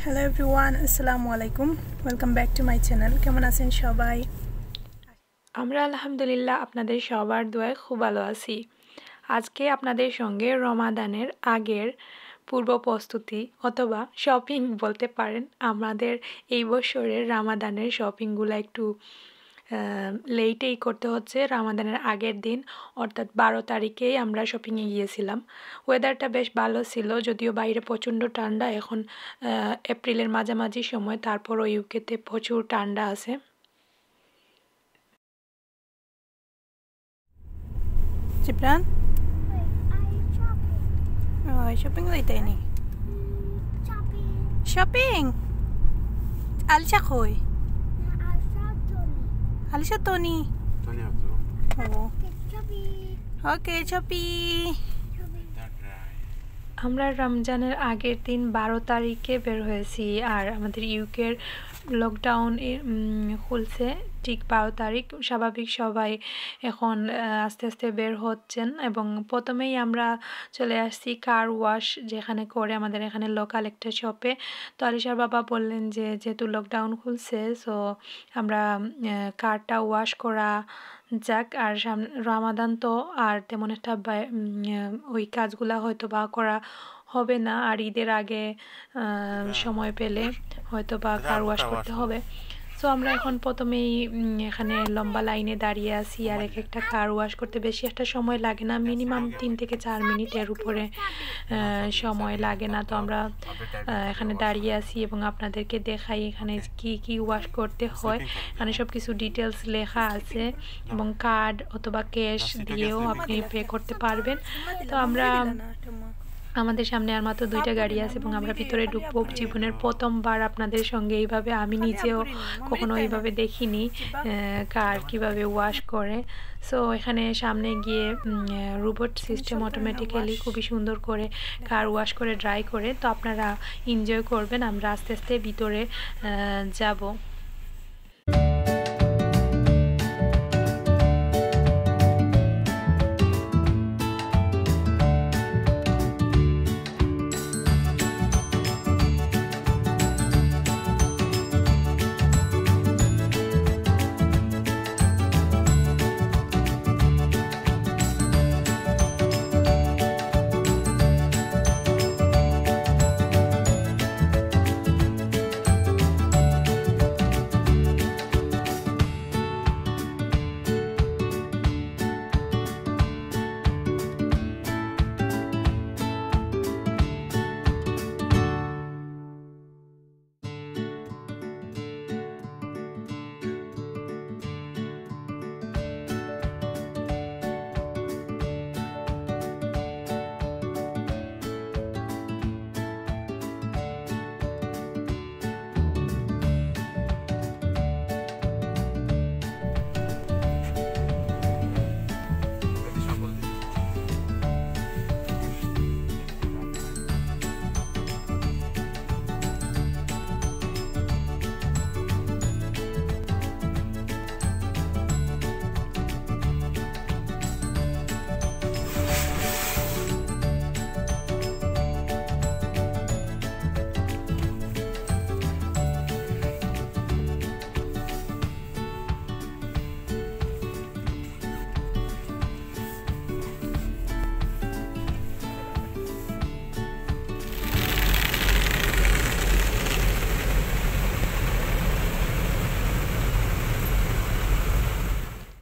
Hello everyone, আসসালামু আলাইকুম। Welcome back to my channel. কেমন আছেন সবাই? আমরা আলহামদুলিল্লাহ আপনাদের সবার দোয়ায় খুব ভালো আছি। আজকে আপনাদের সঙ্গে রমাদানের আগের পূর্ব প্রস্তুতি অথবা শপিং বলতে পারেন। আমাদের এই বছরের রামাদানের শপিংগুলো একটু লেটেই করতে হচ্ছে। রামাদানের আগের দিন অর্থাৎ 12 তারিখেই আমরা শপিংয়ে গিয়েছিলাম। ওয়েদারটা বেশ ভালো ছিল, যদিও বাইরে প্রচণ্ড ঠান্ডা। এখন এপ্রিলের মাঝামাঝি সময়, তারপরও ইউকেতে প্রচুর ঠান্ডা আছে। জিবরান, শপিং যাইতাইনি? শপিং? আলিশা কই? আলিশা টনি। ওকে চপি। আমরা রমজানের আগের দিন 12 তারিখে বের হয়েছি, আর আমাদের ইউকের লকডাউন খুলছে ঠিক 12 তারিখ। স্বাভাবিক সবাই এখন আস্তে আস্তে বের হচ্ছেন, এবং প্রথমেই আমরা চলে আসছি কার ওয়াশ যেখানে করে আমাদের এখানে লোকাল একটা শপে। তো আলিশার বাবা বললেন যে যেহেতু লকডাউন খুলছে, সো আমরা কারটা ওয়াশ করা যাক। আর রামাদান তো আর তেমন একটা ওই কাজগুলা হয়তো বা করা হবে না, আর ঈদের আগে সময় পেলে হয়তো বা কার ওয়াশ করতে হবে। সো আমরা এখন প্রথমেই এখানে লম্বা লাইনে দাঁড়িয়ে আছি, আর একটা কার ওয়াশ করতে বেশি একটা সময় লাগে না, মিনিমাম 3 থেকে 4 মিনিটের উপরে সময় লাগে না। তো আমরা এখানে দাঁড়িয়ে আছি এবং আপনাদেরকে দেখাই এখানে কি কি ওয়াশ করতে হয়। এখানে সব কিছু ডিটেলস লেখা আছে, এবং কার্ড অথবা ক্যাশ দিয়েও আপনি পে করতে পারবেন। তো আমরা আমাদের সামনে আর মাত্র 2টা গাড়ি আছে, এবং আমরা ভিতরে ঢুকবো। জীবনের প্রথমবার আপনাদের সঙ্গে এইভাবে, আমি নিজেও কখনো এইভাবে দেখিনি কার কিভাবে ওয়াশ করে। সো এখানে সামনে গিয়ে রোবট সিস্টেম অটোমেটিক্যালি খুবই সুন্দর করে কার ওয়াশ করে ড্রাই করে। তো আপনারা এনজয় করবেন। আমরা আস্তে আস্তে ভিতরে যাব।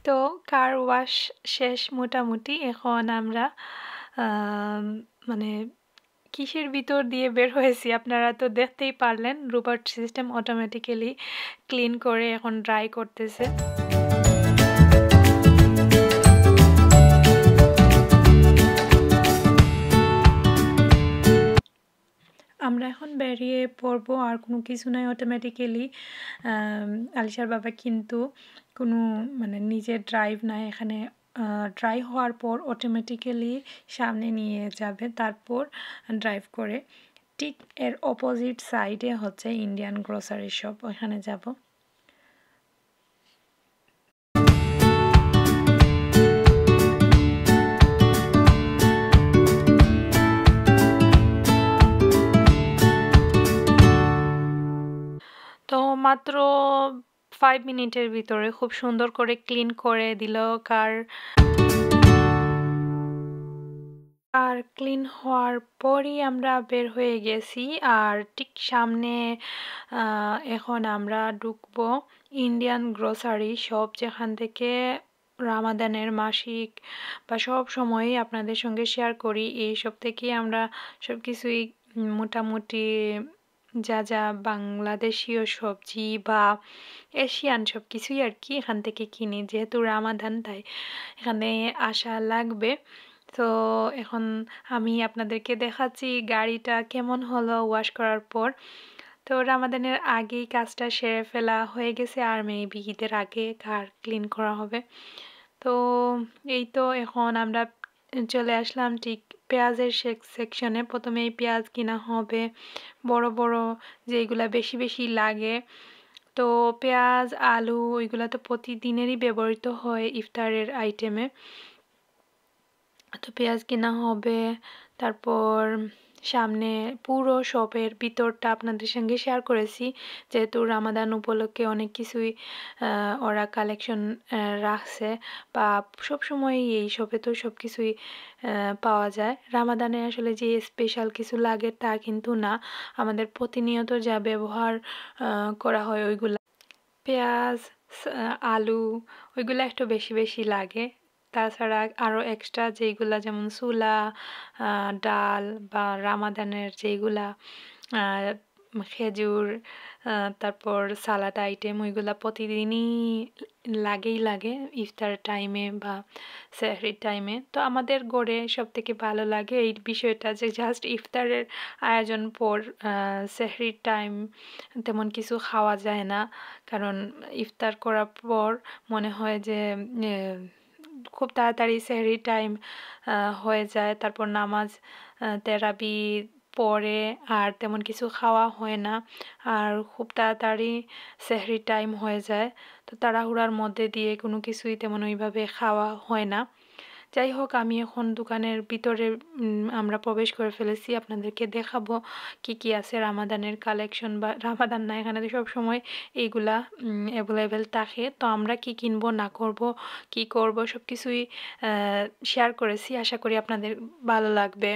তো কার ওয়াশ শেষ মোটামুটি। এখন আমরা মানে কিসের ভিতর দিয়ে বের হয়েছি আপনারা তো দেখতেই পারলেন। রোবট সিস্টেম অটোমেটিক্যালি ক্লিন করে এখন ড্রাই করতেছে। আমরা এখন বেরিয়ে পড়বো, আর কোনো কিছু নাই। অটোমেটিক্যালি আলিশার বাবা কিন্তু কোনো নিজের ড্রাইভ নাই, এখানে ড্রাই হওয়ার পর অটোমেটিক্যালি সামনে নিয়ে যাবে, তারপর ড্রাইভ করে। ঠিক এর অপোজিট সাইডে হচ্ছে ইন্ডিয়ান গ্রোসারি শপ, ওখানে যাব। মাত্র 5 মিনিটের ভিতরে খুব সুন্দর করে ক্লিন করে দিল আর ক্লিন হওয়ার পরই আমরা বের হয়ে গেছি। আর ঠিক সামনে এখন আমরা ঢুকবো ইন্ডিয়ান গ্রোসারি শপ, যেখান থেকে রামাদানের মাসিক বা সব সময়ই আপনাদের সঙ্গে শেয়ার করি। এই সব থেকেই আমরা সব কিছুই মোটামুটি যা বাংলাদেশীয় সবজি বা এশিয়ান সব কিছুই আর কি এখান থেকে কিনি, যেহেতু রামাদান তাই এখানে আসা লাগবে। তো এখন আমি আপনাদেরকে দেখাচ্ছি গাড়িটা কেমন হলো ওয়াশ করার পর। তো রামাদানের আগেই কাজটা সেরে ফেলা হয়ে গেছে, আর মেবি ঈদের আগে কার ক্লিন করা হবে। তো এই তো এখন আমরা চলে আসলাম ঠিক পেঁয়াজের সেকশনে। প্রথমেই পেঁয়াজ কিনা হবে, বড় বড় যেগুলা বেশি বেশি লাগে। তো পেঁয়াজ আলু ওইগুলা তো প্রতিদিনেরই ব্যবহৃত হয় ইফতারের আইটেমে। তো পেঁয়াজ কেনা হবে, তারপর সামনে পুরো শপের ভিতরটা আপনাদের সঙ্গে শেয়ার করেছি, যেহেতু রামাদান উপলক্ষে অনেক কিছুই ওরা কালেকশন রাখছে, বা সবসময় এই শপে তো সব কিছুই পাওয়া যায়। রামাদানে আসলে যে স্পেশাল কিছু লাগে তা কিন্তু না, আমাদের প্রতিনিয়ত যা ব্যবহার করা হয় ওইগুলা পেঁয়াজ আলু ওইগুলো একটু বেশি বেশি লাগে। তাছাড়া আরও এক্সট্রা যেইগুলা যেমন ছোলা ডাল বা রামাদানের যেইগুলা খেজুর তারপর সালাড আইটেম ওইগুলা প্রতিদিনই লাগে ইফতার টাইমে বা সেহরির টাইমে। তো আমাদের গড়ে সব থেকে ভালো লাগে এই বিষয়টা যে জাস্ট ইফতারের আয়োজন পর সেহরির টাইম তেমন কিছু খাওয়া যায় না, কারণ ইফতার করার পর মনে হয় যে খুব তাড়াতাড়ি সেহরির টাইম হয়ে যায়, তারপর নামাজ তেরাবি পরে আর তেমন কিছু খাওয়া হয় না, আর খুব তাড়াতাড়ি সেহরির টাইম হয়ে যায়। তো তাড়াহুড়ার মধ্যে দিয়ে কোনো কিছুই তেমন ওইভাবে খাওয়া হয় না। যাই হোক, আমি এখন দোকানের ভিতরে আমরা প্রবেশ করে ফেলেছি, আপনাদেরকে দেখাবো কি কি আছে রামাদানের কালেকশন, বা রামাদান না এখানে সব সময় এইগুলা অ্যাভেলেবেল থাকে। তো আমরা কি কিনবো না করব কি করব সব কিছুই শেয়ার করেছি, আশা করি আপনাদের ভালো লাগবে।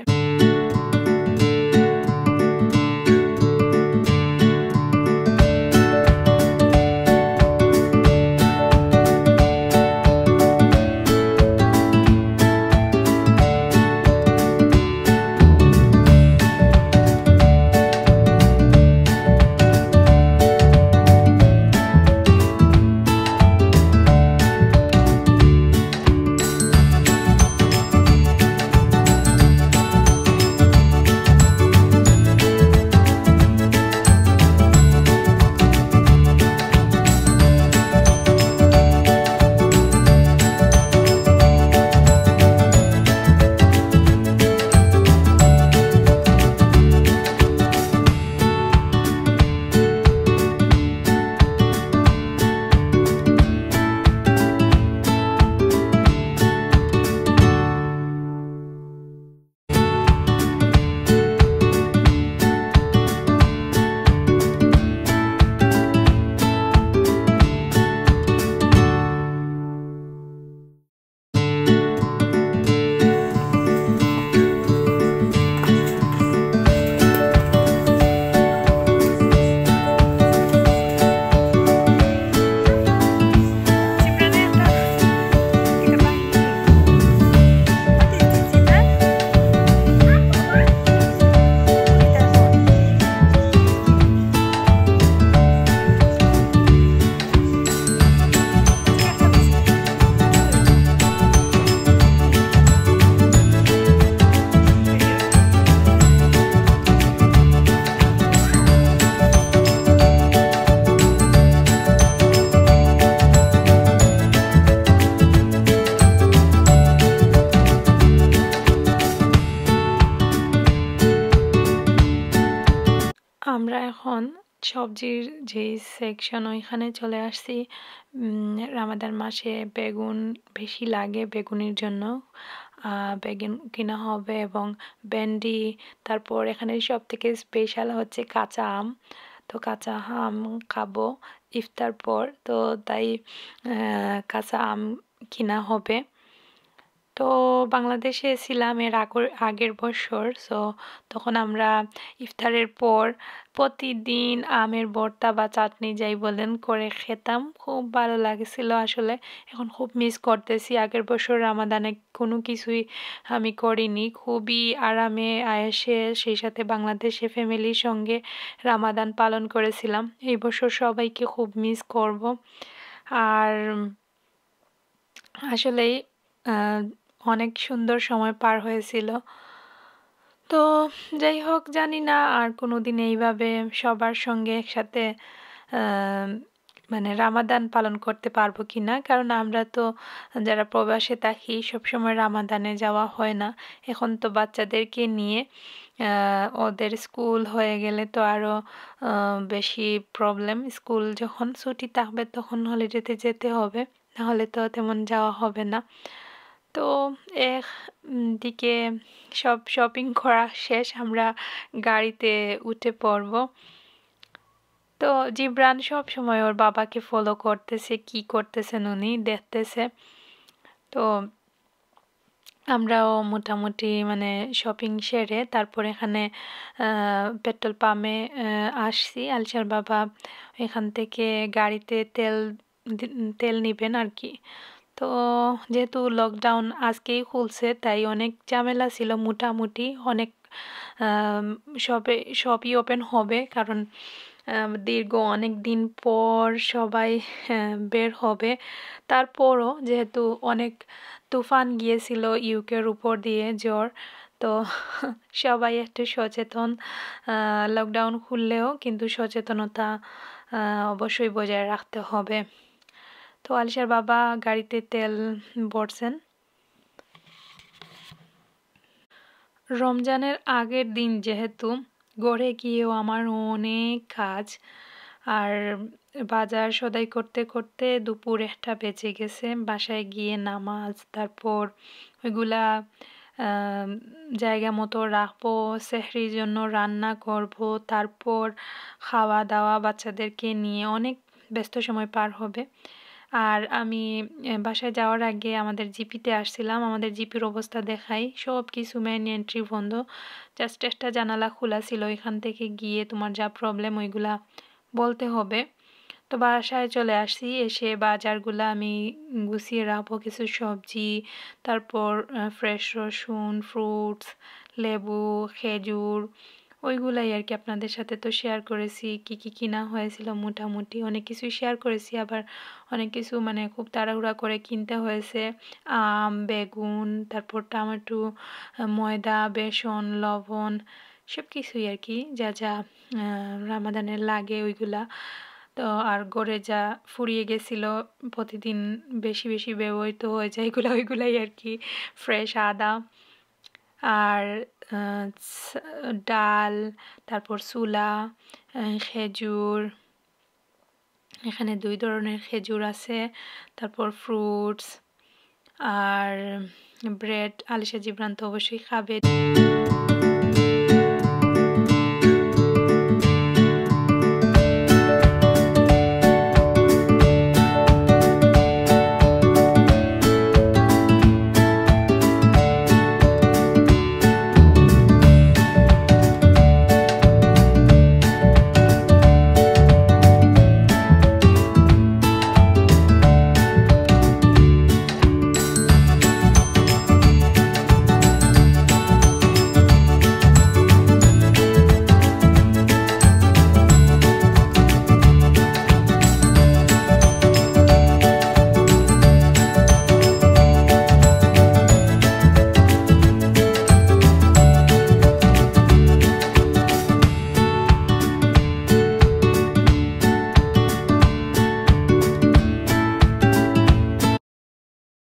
আমরা এখন সবজির যে সেকশন ওইখানে চলে আসছি। রামাদান মাসে বেগুন বেশি লাগে, বেগুনের জন্য বেগুন কিনা হবে এবং ভেন্ডি। তারপর এখানে সব থেকে স্পেশাল হচ্ছে কাঁচা আম। তো কাঁচা আম খাবো ইফতার পর, তো তাই কাঁচা আম কিনা হবে। তো বাংলাদেশে ছিলাম এর আগের বছর, সো তখন আমরা ইফতারের পর প্রতিদিন আমের ভর্তা বা চাটনি যাই বলেন করে খেতাম, খুব ভালো লাগছিল আসলে। এখন খুব মিস করতেছি, আগের বছর রামাদানে কোনো কিছুই আমি করিনি, খুবই আরামে আয়েসে সেই সাথে বাংলাদেশে ফ্যামিলির সঙ্গে রামাদান পালন করেছিলাম। এই বছর সবাইকে খুব মিস করব। আর আসলেই অনেক সুন্দর সময় পার হয়েছিল। তো যাই হোক, জানি না আর কোনোদিন এইভাবে সবার সঙ্গে একসাথে মানে রামাদান পালন করতে পারবো কি না, কারণ আমরা তো যারা প্রবাসে থাকি সবসময় রামাদানে যাওয়া হয় না। এখন তো বাচ্চাদেরকে নিয়ে ওদের স্কুল হয়ে গেলে তো আরও বেশি প্রবলেম। স্কুল যখন ছুটি থাকবে তখন হলিডেতে যেতে হবে, নাহলে তো তেমন যাওয়া হবে না। তো দিকে সব শপিং করা শেষ, আমরা গাড়িতে উঠে পড়ব। তো জিবরান সব সময় ওর বাবাকে ফলো করতেছে, কি করতেছেন উনি দেখতেছে। তো আমরাও মোটামুটি মানে শপিং সেরে তারপর এখানে পেট্রোল পাম্পে আসছি। আলশার বাবা এখান থেকে গাড়িতে তেল নিবেন আর কি। তো যেহেতু লকডাউন আজকেই খুলছে তাই অনেক ঝামেলা ছিল, মোটামুটি অনেক সবই ওপেন হবে, কারণ দীর্ঘ অনেক দিন পর সবাই বের হবে। তারপরও যেহেতু অনেক তুফান গিয়েছিল ইউকের উপর দিয়ে ঝড়, তো সবাই একটু সচেতন। লকডাউন খুললেও কিন্তু সচেতনতা অবশ্যই বজায় রাখতে হবে। তো আলিশার বাবা গাড়িতে তেল ভরছেন। রমজানের আগের দিন যেহেতু গড়ে গিয়েও আমার অনেক কাজ, আর বাজার সদাই করতে করতে দুপুর 1টা বেজে গেছে। বাসায় গিয়ে নামাজ, তারপর ওইগুলা জায়গা মতো রাখবো, সেহরির জন্য রান্না করব, তারপর খাওয়া দাওয়া, বাচ্চাদেরকে নিয়ে অনেক ব্যস্ত সময় পার হবে। আর আমি বাসায় যাওয়ার আগে আমাদের জিপিতে আসছিলাম, আমাদের জিপির অবস্থা দেখাই, সব কিছু মেন এন্ট্রি বন্ধ, জাস্ট একটা জানালা খোলা ছিল, এখান থেকে গিয়ে তোমার যা প্রবলেম ওইগুলা বলতে হবে। তো বাসায় চলে আসছি, এসে বাজারগুলা আমি গুছিয়ে রাখবো, কিছু সবজি, তারপর ফ্রেশ রসুন, ফ্রুটস, লেবু, খেজুর, ওইগুলাই আর কি। আপনাদের সাথে তো শেয়ার করেছি কি কি কিনা হয়েছিল, মোটামুটি অনেক কিছুই শেয়ার করেছি, আবার অনেক কিছু মানে খুব তাড়াহুড়া করে কিনতে হয়েছে। আম, বেগুন, তারপর টমেটো, ময়দা, বেসন, লবণ, সব কিছুই আর কি, যা যা রামাদানের লাগে ওইগুলা। তো আর গড়ে যা ফুরিয়ে গেছিল প্রতিদিন বেশি বেশি ব্যবহৃত হয়ে যায় ওইগুলাই আর কি, ফ্রেশ আদা আর ডাল, তারপর ছোলা, খেজুর, এখানে 2 ধরনের খেজুর আছে, তারপর ফ্রুটস আর ব্রেড। আলিশা জিবরান তো অবশ্যই খাবে।